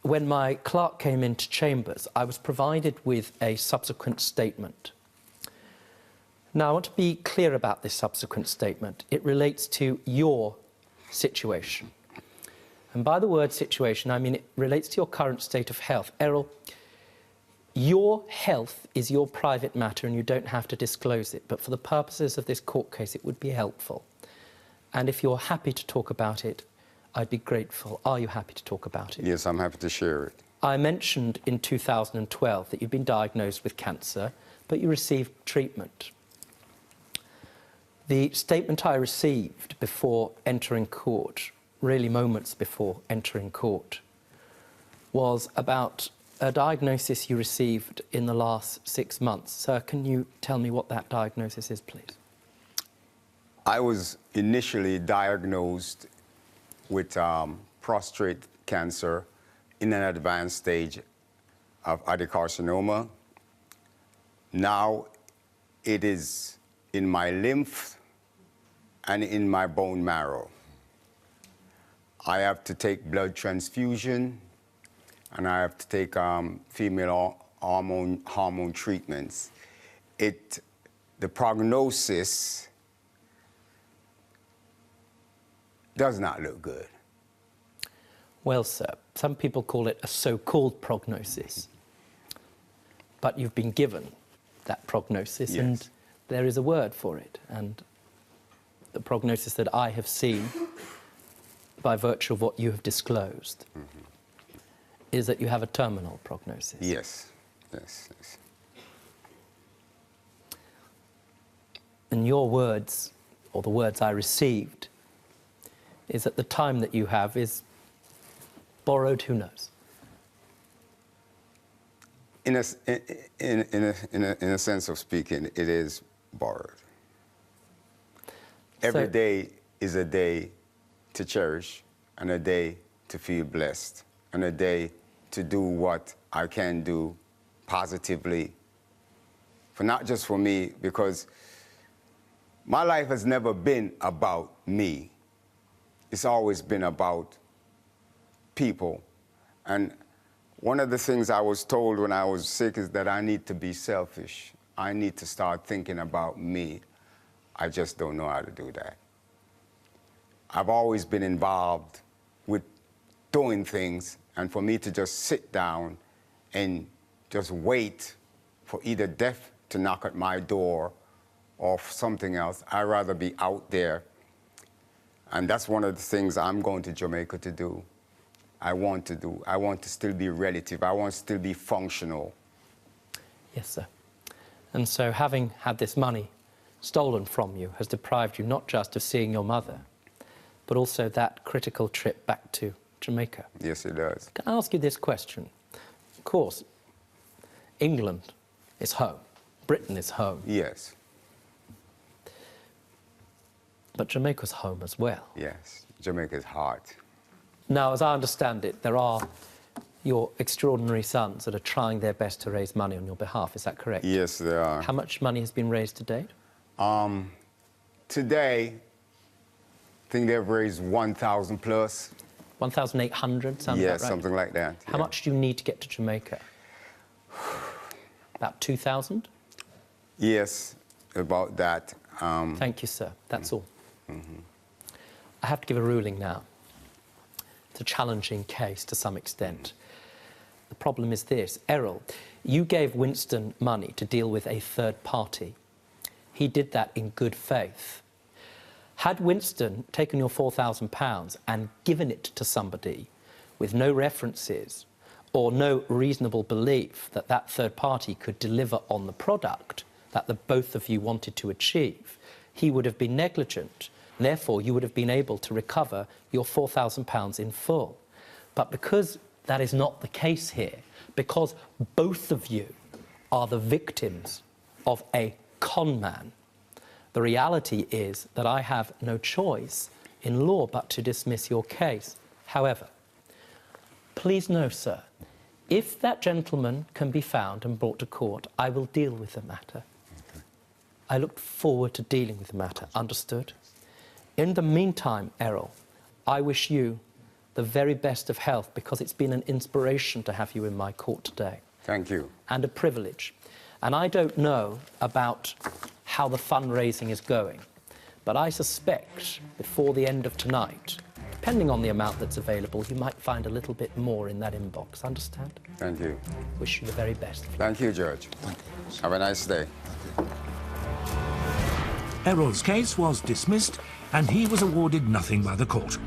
when my clerk came into chambers, I was provided with a subsequent statement. Now, I want to be clear about this subsequent statement. It relates to your situation. And by the word situation, I mean it relates to your current state of health. Errol, your health is your private matter and you don't have to disclose it, but for the purposes of this court case, it would be helpful. And if you're happy to talk about it, I'd be grateful. Are you happy to talk about it? Yes, I'm happy to share it. I mentioned in 2012 that you'd been diagnosed with cancer, but you received treatment. The statement I received before entering court, really moments before entering court, was about a diagnosis you received in the last 6 months. Sir, can you tell me what that diagnosis is, please? I was initially diagnosed with prostate cancer in an advanced stage of adenocarcinoma. Now it is in my lymph and in my bone marrow. I have to take blood transfusion and I have to take female hormone treatments. The prognosis does not look good. Well, sir, some people call it a so-called prognosis. But you've been given that prognosis, yes, and there is a word for it. And the prognosis that I have seen, by virtue of what you have disclosed, is that you have a terminal prognosis. Yes, yes, yes. And your words, or the words I received, is that the time that you have is borrowed, who knows? In a sense of speaking, it is borrowed. Every day is a day to cherish, and a day to feel blessed, and a day to do what I can do positively, for not just for me, because my life has never been about me. It's always been about people. And one of the things I was told when I was sick is that I need to be selfish. I need to start thinking about me. I just don't know how to do that. I've always been involved with doing things, and for me to just sit down and just wait for either death to knock at my door or something else, I'd rather be out there. And that's one of the things I'm going to Jamaica to do. I want to still be relative. I want to still be functional. Yes, sir. And so having had this money stolen from you has deprived you not just of seeing your mother, but also that critical trip back to Jamaica. Yes, it does. Can I ask you this question? Of course, England is home. Britain is home. Yes. But Jamaica's home as well. Yes, Jamaica's heart. Now, as I understand it, there are your extraordinary sons that are trying their best to raise money on your behalf. Is that correct? Yes, there are. How much money has been raised to date? Today, I think they've raised 1,000 plus. 1,800, sounds yes, about right? Something like that. How much do you need to get to Jamaica? About 2,000? Yes, about that. Thank you, sir. That's all. I have to give a ruling now. It's a challenging case to some extent. The problem is this. Errol, you gave Winston money to deal with a third party. He did that in good faith. Had Winston taken your £4,000 and given it to somebody with no references or no reasonable belief that that third party could deliver on the product that the both of you wanted to achieve, he would have been negligent. Therefore, you would have been able to recover your £4,000 in full. But because that is not the case here, because both of you are the victims of a con man, the reality is that I have no choice in law but to dismiss your case. However, please know, sir, if that gentleman can be found and brought to court, I will deal with the matter. I look forward to dealing with the matter. Understood? In the meantime, Errol, I wish you the very best of health, because it's been an inspiration to have you in my court today. Thank you. And a privilege. And I don't know about how the fundraising is going, but I suspect before the end of tonight, depending on the amount that's available, you might find a little bit more in that inbox. Understand? Thank you. Wish you the very best. Thank you, George. Thank you. Have a nice day. Errol's case was dismissed and he was awarded nothing by the court.